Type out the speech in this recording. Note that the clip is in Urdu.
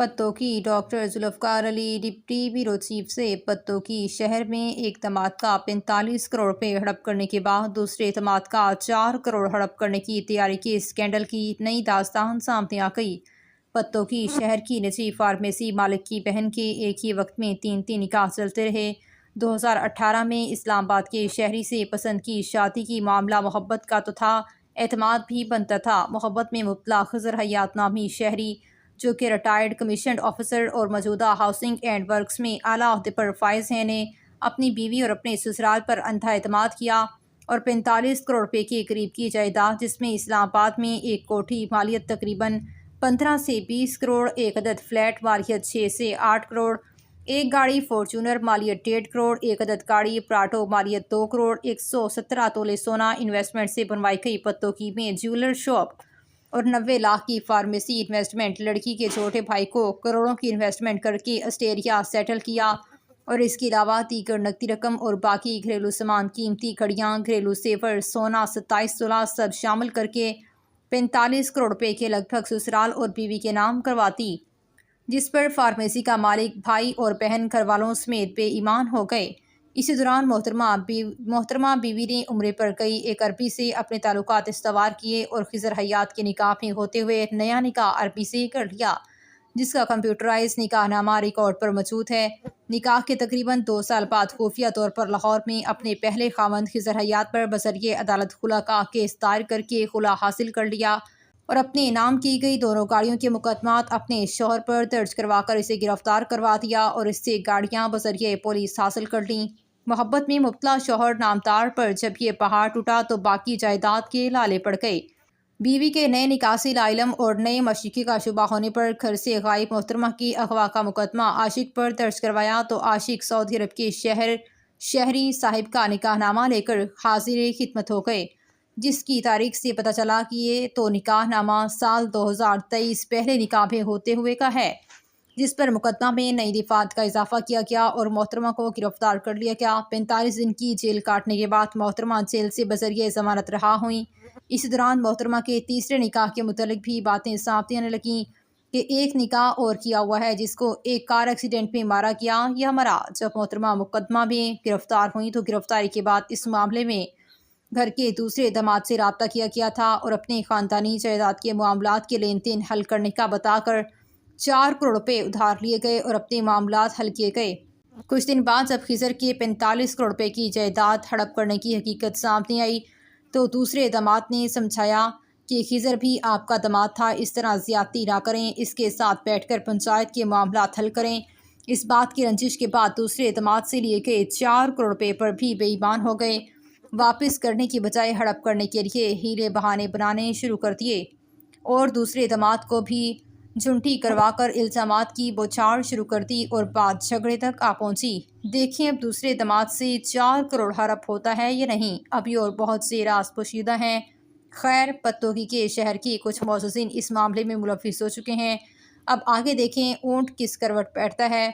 پتوکی ڈاکٹر ذوالفقار علی ڈپٹی بیورو چیف سے پتوکی شہر میں ایک دھماکہ کا 45 کروڑ روپے ہڑپ کرنے کے بعد دوسرے دھماکہ کا 4 کروڑ ہڑپ کرنے کی تیاری کے اسکینڈل کی نئی داستان سامنے آ گئی۔ پتوکی شہر کی نجی فارمیسی مالک کی بہن کے ایک ہی وقت میں تین نکاح چلتے رہے۔ 2018 میں اسلام آباد کے شہری سے پسند کی شادی کی معاملہ محبت کا تو تھا، اعتماد بھی بنتا تھا۔ محبت میں مبتلا خضر حیات نامی شہری، جو کہ ریٹائرڈ کمیشنڈ آفیسر اور موجودہ ہاؤسنگ اینڈ ورکس میں اعلیٰ عہدے پر فائز ہیں، نے اپنی بیوی اور اپنے سسرال پر اندھا اعتماد کیا اور 45 کروڑ روپے کے قریب کی جائیداد، جس میں اسلام آباد میں ایک کوٹھی مالیت تقریباً 15 سے 20 کروڑ، ایک عدد فلیٹ مالیت 6 سے 8 کروڑ، ایک گاڑی فارچونر مالیت 1.5 کروڑ، ایک عدد گاڑی پراٹو مالیت 2 کروڑ، 117 تولے سونا انویسٹمنٹ سے بنوائی گئی۔ پتوکی میں جیولر شاپ اور 90 لاکھ کی فارمیسی انویسٹمنٹ، لڑکی کے چھوٹے بھائی کو کروڑوں کی انویسٹمنٹ کر کے آسٹریلیا سیٹل کیا، اور اس کے علاوہ دیگر نقدی رقم اور باقی گھریلو سامان، قیمتی گھڑیاں، گھریلو زیور، سونا، 27 تولہ سب شامل کر کے 45 کروڑ روپے کے لگ بھگ سسرال اور بیوی کے نام کرواتی، جس پر فارمیسی کا مالک، بھائی اور بہن گھر والوں سمیت بے ایمان ہو گئے۔ اسی دوران محترمہ بیوی نے عمرے پر گئی ایک عربی سے اپنے تعلقات استوار کیے اور خضر حیات کے نکاح میں ہوتے ہوئے نیا نکاح عربی سے کر لیا، جس کا کمپیوٹرائز نکاح نامہ ریکارڈ پر موجود ہے۔ نکاح کے تقریباً 2 سال بعد خفیہ طور پر لاہور میں اپنے پہلے خاوند خضر حیات پر بذریعہ عدالت خلا کا کیس دائر کر کے خلا حاصل کر لیا اور اپنے نام کی گئی دونوں گاڑیوں کے مقدمات اپنے شوہر پر درج کروا کر اسے گرفتار کروا دیا اور اس سے گاڑیاں بذریعہ پولیس حاصل کر لیں۔ محبت میں مبتلا شوہر نامدار پر جب یہ پہاڑ ٹوٹا تو باقی جائیداد کے لالے پڑ گئے۔ بیوی کے نئے نکاح سے لاعلم اور نئے مشیقے کا شبہ ہونے پر گھر سے غائب محترمہ کی اغوا کا مقدمہ عاشق پر درج کروایا تو عاشق سعودی عرب کے شہری صاحب کا نکاح نامہ لے کر حاضر خدمت ہو گئے، جس کی تاریخ سے پتہ چلا کہ یہ تو نکاح نامہ سال 2023 پہلے نکاح میں ہوتے ہوئے کا ہے، جس پر مقدمہ میں نئی دفعات کا اضافہ کیا گیا اور محترمہ کو گرفتار کر لیا گیا۔ 45 دن کی جیل کاٹنے کے بعد محترمہ جیل سے بذریعہ ضمانت رہا ہوئیں۔ اسی دوران محترمہ کے تیسرے نکاح کے متعلق بھی باتیں سامنے آنے لگیں کہ ایک نکاح اور کیا ہوا ہے، جس کو ایک کار ایکسیڈنٹ میں مارا گیا یا مرا۔ جب محترمہ مقدمہ میں گرفتار ہوئیں تو گرفتاری کے بعد اس معاملے میں گھر کے دوسرے داماد سے رابطہ کیا گیا تھا اور اپنے خاندانی جائیداد کے معاملات کے لین دین حل کرنے کا بتا کر 4 کروڑ روپے ادھار لیے گئے اور اپنے معاملات حل کیے گئے۔ کچھ دن بعد جب خضر کے 45 کروڑ روپے کی جائیداد ہڑپ کرنے کی حقیقت سامنے آئی تو دوسرے داماد نے سمجھایا کہ خضر بھی آپ کا داماد تھا، اس طرح زیادتی نہ کریں، اس کے ساتھ بیٹھ کر پنچایت کے معاملات حل کریں۔ اس بات کی رنجش کے بعد دوسرے داماد سے لیے گئے 4 کروڑ روپے پر بھی بے ایمان ہو گئے، واپس کرنے کی بجائے ہڑپ کرنے کے لیے ہیلے بہانے بنانے شروع کر دیے اور دوسرے داماد کو بھی جھنٹی کروا کر الزامات کی بوچھاڑ شروع کر دی اور بات جھگڑے تک آ پہنچی۔ دیکھیں اب دوسرے داماد سے 4 کروڑ ہڑپ ہوتا ہے یا نہیں، ابھی اور بہت سے راز پوشیدہ ہیں۔ خیر، پتوکی کے شہر کے کچھ معززین اس معاملے میں ملوث ہو چکے ہیں، اب آگے دیکھیں اونٹ کس کروٹ بیٹھتا ہے۔